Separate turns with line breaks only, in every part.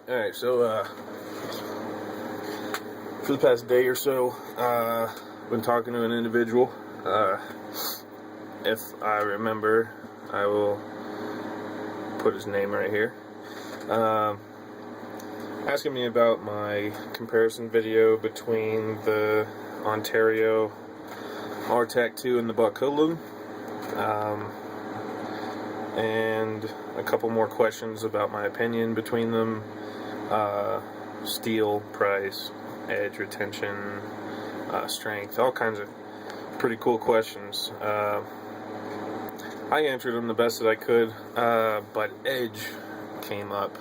Alright, so, for the past day or so, been talking to an individual. If I remember, I will put his name right here. Asking me about my comparison video between the Ontario RTAC 2 and the Buck Hoodlum. And a couple more questions about my opinion between them. Steel, price, edge, retention, strength, all kinds of pretty cool questions. I answered them the best that I could, but edge came up,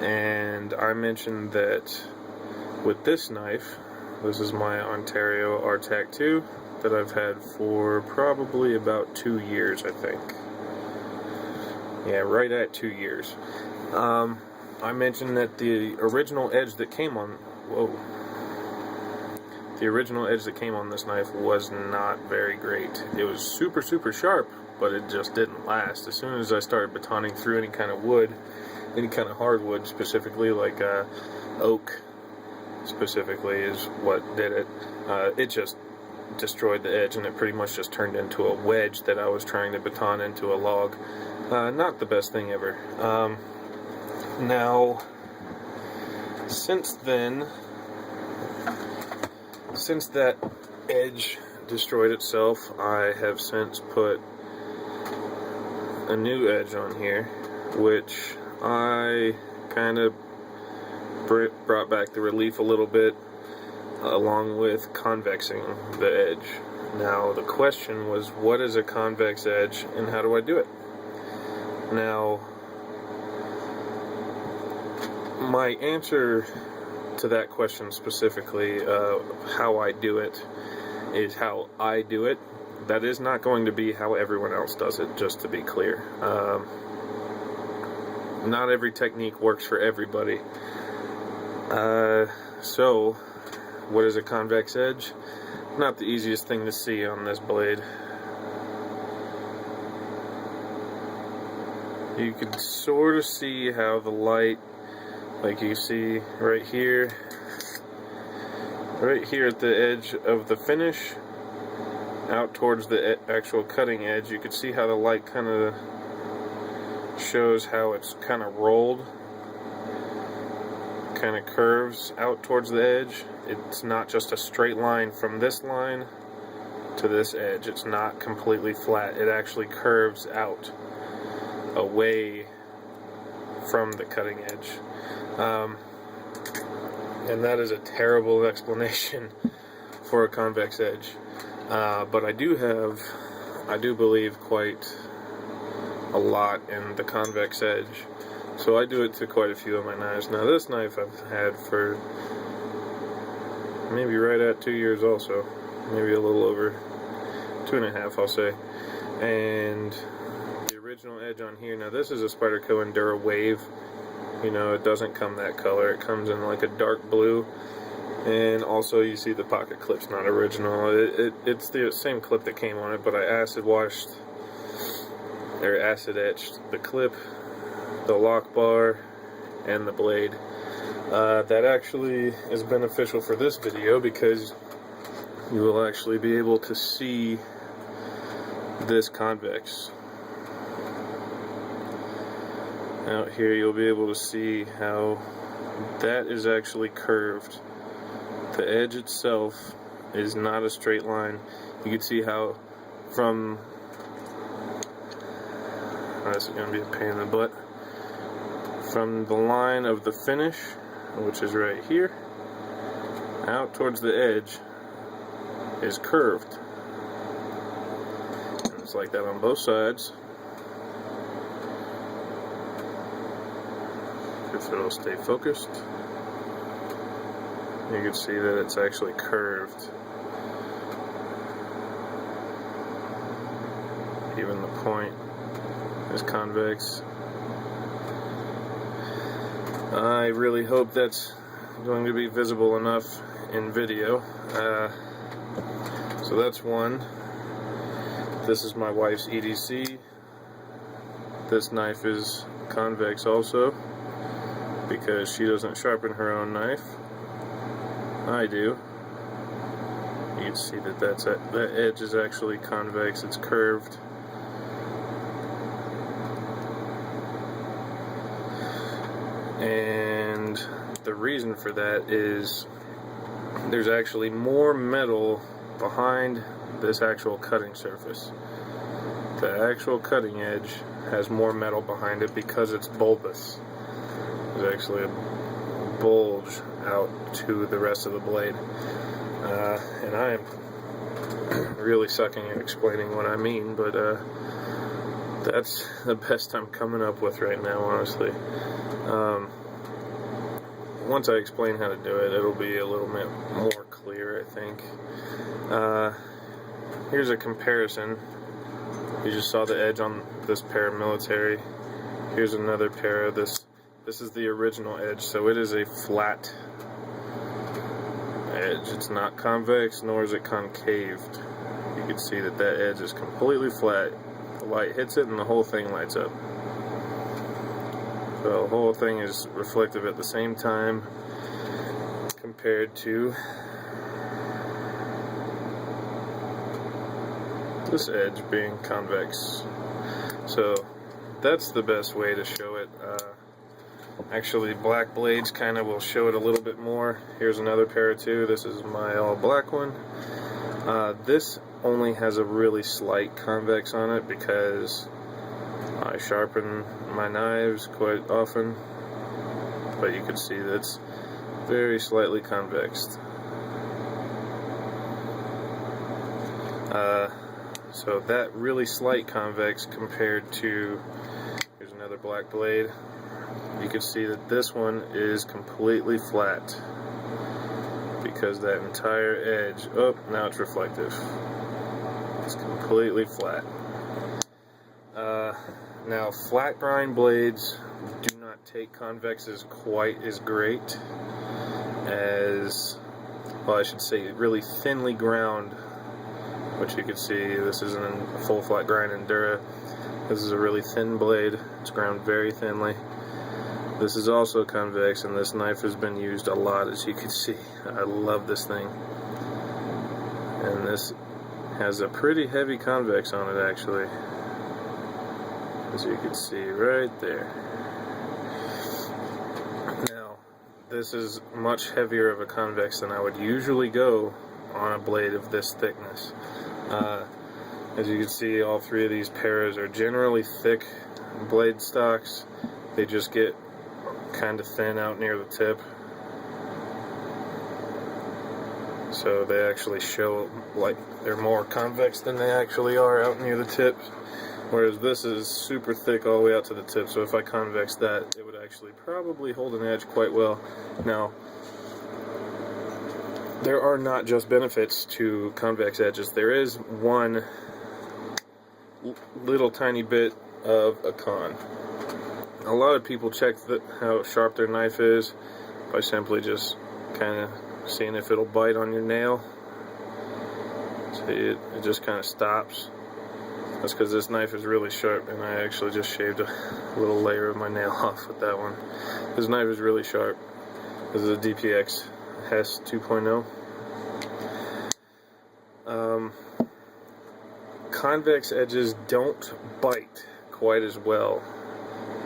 and I mentioned that with this knife, this is my Ontario RTAC 2 that I've had for probably about 2 years, I think. Yeah, right at 2 years. I mentioned that the original edge that came on, the original edge that came on this knife was not very great. It was super, super sharp, but it just didn't last. As soon as I started batoning through any kind of wood, any kind of hardwood specifically, like oak specifically is what did it, it just destroyed the edge, and it pretty much just turned into a wedge that I was trying to baton into a log. Not the best thing ever. Now, since then, since that edge destroyed itself, I have since put a new edge on here, which I kind of brought back the relief a little bit, along with convexing the edge. Now, the question was, what is a convex edge and how do I do it? Now, my answer to that question specifically, how I do it, is how I do it. That is not going to be how everyone else does it, just to be clear. Not every technique works for everybody. So, what is a convex edge? Not the easiest thing to see on this blade. You can sort of see how the light, like you see right here at the edge of the finish, out towards the actual cutting edge, you can see how the light kind of shows how it's kind of rolled, kind of curves out towards the edge. It's not just a straight line from this line to this edge. It's not completely flat. It actually curves out away from the cutting edge. And that is a terrible explanation for a convex edge. But I do believe, quite a lot in the convex edge. So I do it to quite a few of my knives. Now, this knife I've had for maybe right at 2 years also. Maybe a little over 2.5, I'll say. And the original edge on here, now this is a Spyderco Endura Wave. You know, it doesn't come that color. It comes in like a dark blue. And also you see the pocket clip's not original. It's the same clip that came on it, but I acid etched the clip, the lock bar, and the blade. That actually is beneficial for this video because you will actually be able to see this convex. Out here you'll be able to see how that is actually curved. The edge itself is not a straight line. You can see how from, this is going to be a pain in the butt, from the line of the finish, which is right here, out towards the edge is curved. And it's like that on both sides. If it'll stay focused, you can see that it's actually curved. Even the point is convex. I really hope that's going to be visible enough in video. So that's one. This is my wife's EDC. This knife is convex also. because she doesn't sharpen her own knife. I do. You can see that that edge is actually convex, it's curved. And the reason for that is there's actually more metal behind this actual cutting surface. The actual cutting edge has more metal behind it because it's bulbous. There's actually a bulge out to the rest of the blade. And I am really sucking at explaining what I mean, but that's the best I'm coming up with right now, honestly. Once I explain how to do it, it'll be a little bit more clear, I think. Here's a comparison. You just saw the edge on this paramilitary. Here's another pair of this. This is the original edge, so it is a flat edge. It's not convex, nor is it concaved. You can see that that edge is completely flat. The light hits it and the whole thing lights up. So the whole thing is reflective at the same time compared to this edge being convex. So that's the best way to show it. Actually, black blades kind of will show it a little bit more. Here's another pair too. This is my all black one. This only has a really slight convex on it because I sharpen my knives quite often, but you can see that's very slightly convexed. So that really slight convex compared to, here's another black blade, you can see that this one is completely flat because that entire edge, oh, now it's reflective. It's completely flat. Now, flat grind blades do not take convexes quite as great as, well, I should say really thinly ground, which you can see this isn't a full flat grind Endura. This is a really thin blade. It's ground very thinly. This is also convex, and this knife has been used a lot, as you can see. I love this thing. And this has a pretty heavy convex on it, actually, as you can see right there. Now, this is much heavier of a convex than I would usually go on a blade of this thickness. As you can see, all three of these pairs are generally thick blade stocks. They just get kind of thin out near the tip, so they actually show like they're more convex than they actually are out near the tip, whereas this is super thick all the way out to the tip, so if I convex that, it would actually probably hold an edge quite well. Now, there are not just benefits to convex edges. There is one little tiny bit of a con. A lot of people check how sharp their knife is by simply just kind of seeing if it'll bite on your nail. See, it just kind of stops. That's because this knife is really sharp, and I actually just shaved a little layer of my nail off with that one. This knife is really sharp. This is a DPX Hess 2.0. Convex edges don't bite quite as well.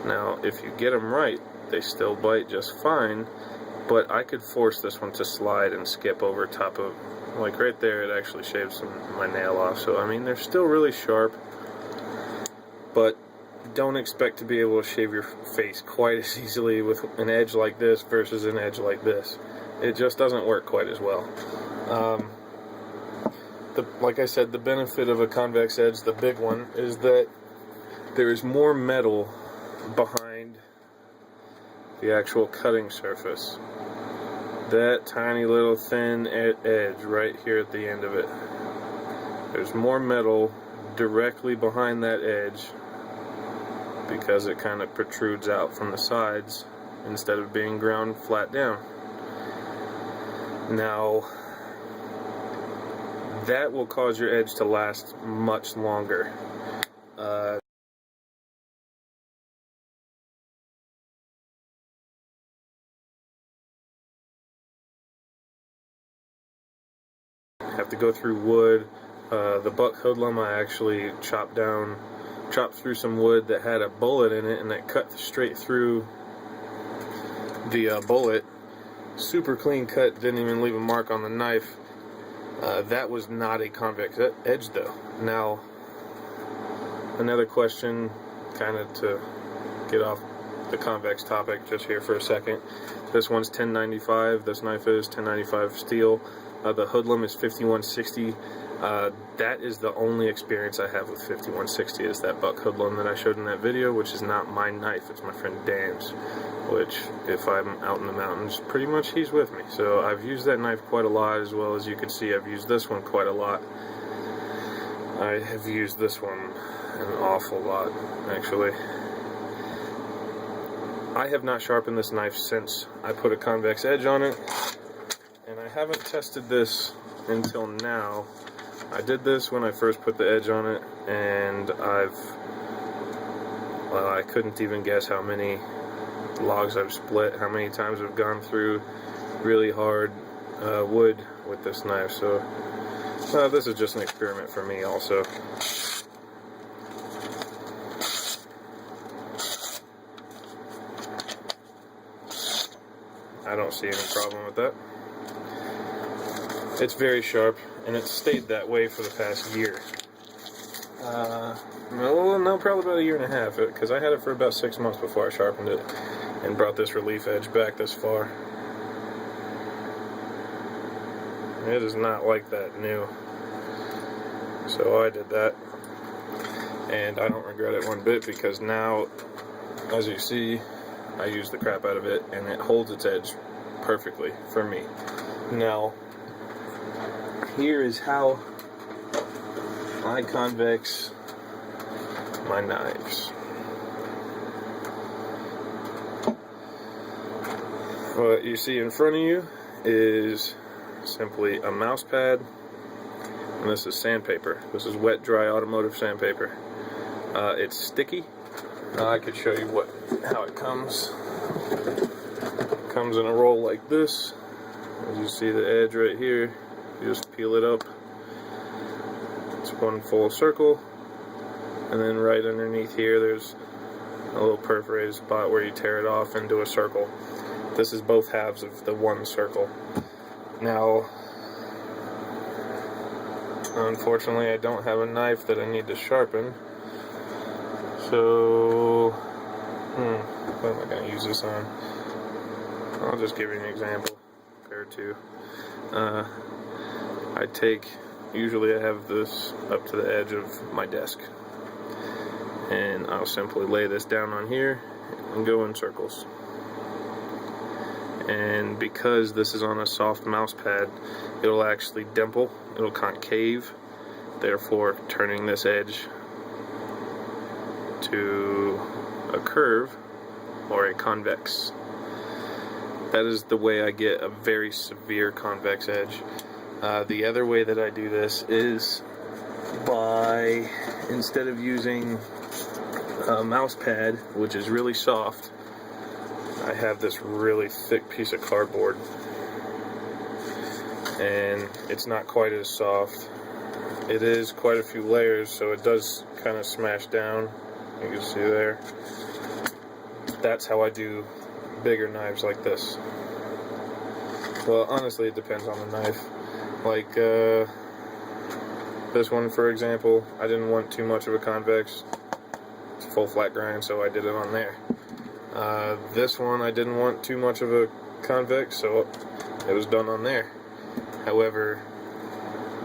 Now, if you get them right, they still bite just fine, but I could force this one to slide and skip over top of, like right there, it actually shaves my nail off. So, I mean, they're still really sharp, but don't expect to be able to shave your face quite as easily with an edge like this versus an edge like this. It just doesn't work quite as well. Like I said, the benefit of a convex edge, the big one, is that there is more metal behind the actual cutting surface. That tiny little thin edge right here at the end of it. There's more metal directly behind that edge because it kind of protrudes out from the sides instead of being ground flat down. Now, that will cause your edge to last much longer. have to go through wood. The buck hoodlum I actually chopped through some wood that had a bullet in it, and that cut straight through the bullet. Super clean cut, didn't even leave a mark on the knife. That was not a convex edge though. Now, another question, kind of to get off the convex topic just here for a second. This one's 1095, this knife is 1095 steel. The hoodlum is 5160. That is the only experience I have with 5160, is that buck hoodlum that I showed in that video, which is not my knife, it's my friend Dan's, which, if I'm out in the mountains, pretty much he's with me. So I've used that knife quite a lot, as well as you can see I've used this one quite a lot. I have used this one an awful lot, actually. I have not sharpened this knife since I put a convex edge on it, and I haven't tested this until now. I did this when I first put the edge on it, and I couldn't even guess how many logs I've split, how many times I've gone through really hard wood with this knife. So this is just an experiment for me also. I don't see any problem with that. It's very sharp, and it's stayed that way for the past year. No, probably about a year and a half, because I had it for about 6 months before I sharpened it and brought this relief edge back this far. It is not like that new. So I did that, and I don't regret it one bit, because now, as you see, I use the crap out of it, and it holds its edge perfectly for me. Now, here is how I convex my knives. What you see in front of you is simply a mouse pad, and this is sandpaper. This is wet, dry automotive sandpaper. It's sticky. I could show you how it comes. It comes in a roll like this. As you see the edge right here, you just peel it up. It's one full circle, and then right underneath here there's a little perforated spot where you tear it off into a circle. This is both halves of the one circle. Now, unfortunately, I don't have a knife that I need to sharpen. So, what am I going to use this on? I'll just give you an example or two. Usually I have this up to the edge of my desk, and I'll simply lay this down on here and go in circles. And because this is on a soft mouse pad, it'll actually dimple, it'll concave, therefore turning this edge to a curve or a convex. That is the way I get a very severe convex edge. The other way that I do this is by, instead of using a mouse pad, which is really soft, I have this really thick piece of cardboard, and it's not quite as soft. It is quite a few layers, so it does kind of smash down. You can see there. That's how I do bigger knives like this. Well, honestly, it depends on the knife. Like this one, for example, I didn't want too much of a convex. It's full flat grind, so I did it on there. This one, I didn't want too much of a convex, so it was done on there. However,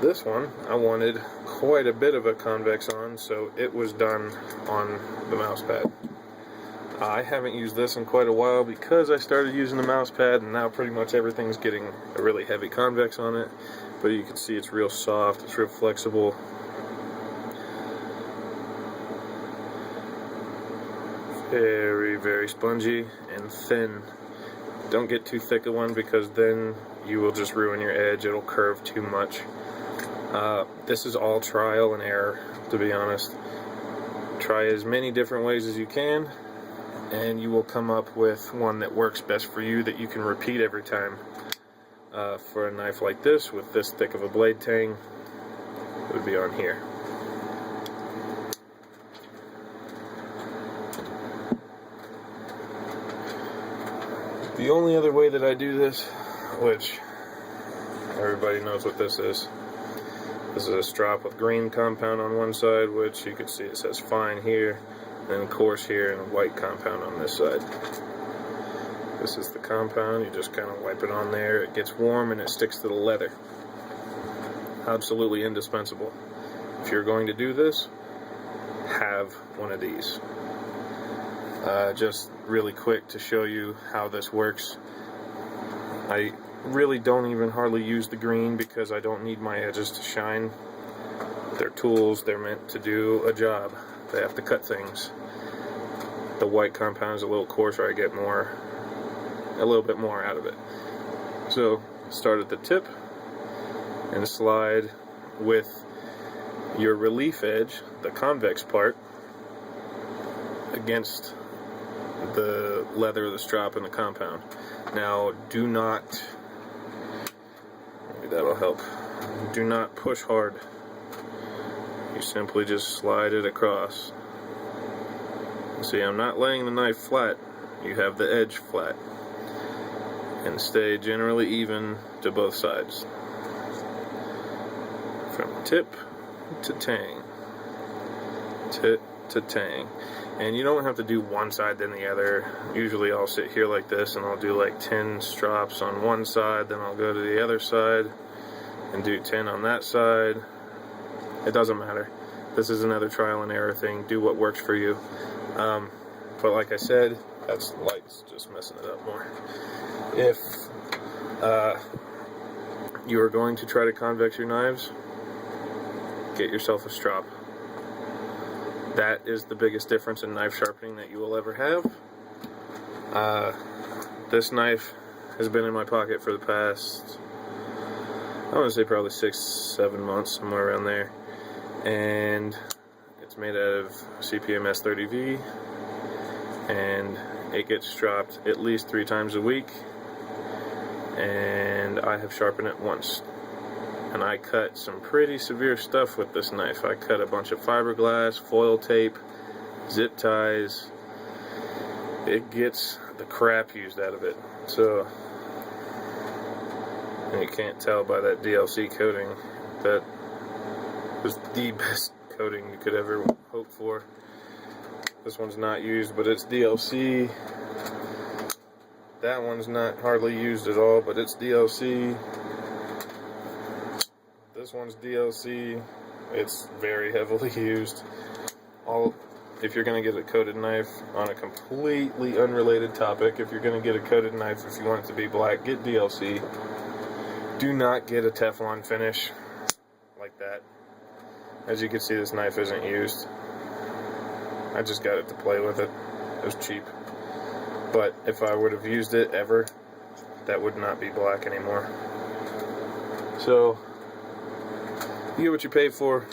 this one, I wanted quite a bit of a convex on, so it was done on the mouse pad. I haven't used this in quite a while because I started using the mouse pad, and now pretty much everything's getting a really heavy convex on it. But you can see it's real soft, it's real flexible. Very, very spongy and thin. Don't get too thick a one, because then you will just ruin your edge. It'll curve too much. This is all trial and error, to be honest. Try as many different ways as you can, and you will come up with one that works best for you, that you can repeat every time. for a knife like this with this thick of a blade tang, it would be on here. The only other way that I do this, which everybody knows what this is a strop with green compound on one side, which you can see it says fine here, and then coarse here, and white compound on this side. This is the compound. You just kind of wipe it on there. It gets warm and it sticks to the leather. Absolutely indispensable. If you're going to do this, have one of these. Just really quick to show you how this works. I really don't even hardly use the green because I don't need my edges to shine. They're tools. They're meant to do a job. They have to cut things. The white compound is a little coarser. I get a little bit more out of it. So start at the tip and slide with your relief edge, the convex part, against the leather of the strap and the compound. Now do not, maybe that'll help, do not push hard. You simply just slide it across. See, I'm not laying the knife flat, you have the edge flat. And stay generally even to both sides. From tip to tang. Tip to tang. And you don't have to do one side then the other. Usually I'll sit here like this and I'll do like 10 strops on one side, then I'll go to the other side and do 10 on that side. It doesn't matter. This is another trial and error thing. Do what works for you. But like I said, that's light's just messing it up more. If you are going to try to convex your knives, get yourself a strop. That is the biggest difference in knife sharpening that you will ever have. This knife has been in my pocket for the past, I want to say probably 6-7 months, somewhere around there. And it's made out of CPMS 30V, and it gets stropped at least 3 times a week. And I have sharpened it once. And I cut some pretty severe stuff with this knife. I cut a bunch of fiberglass, foil tape, zip ties. It gets the crap used out of it. So, and you can't tell by that DLC coating that was the best coating you could ever hope for. This one's not used, but it's DLC. That one's not hardly used at all, but it's DLC. This one's DLC. It's very heavily used. If you're going to get a coated knife, on a completely unrelated topic, if you're going to get a coated knife, if you want it to be black, get DLC. Do not get a Teflon finish like that. As you can see, this knife isn't used. I just got it to play with it. It was cheap. But if I would have used it ever, that would not be black anymore. So, you get what you pay for.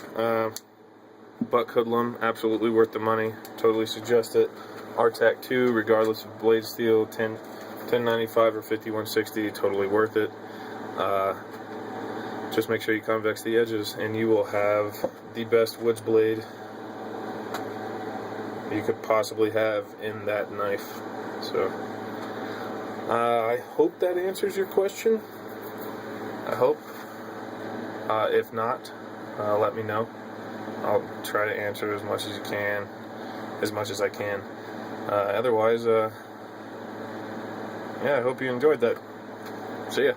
Buck hoodlum, absolutely worth the money. Totally suggest it. RTAC 2, regardless of blade steel, 1095 or 5160, totally worth it. Just make sure you convex the edges, and you will have the best woods blade you could possibly have in that knife. So, I hope that answers your question. I hope. If not, let me know. I'll try to answer as much as I can. Otherwise, yeah, I hope you enjoyed that. See ya.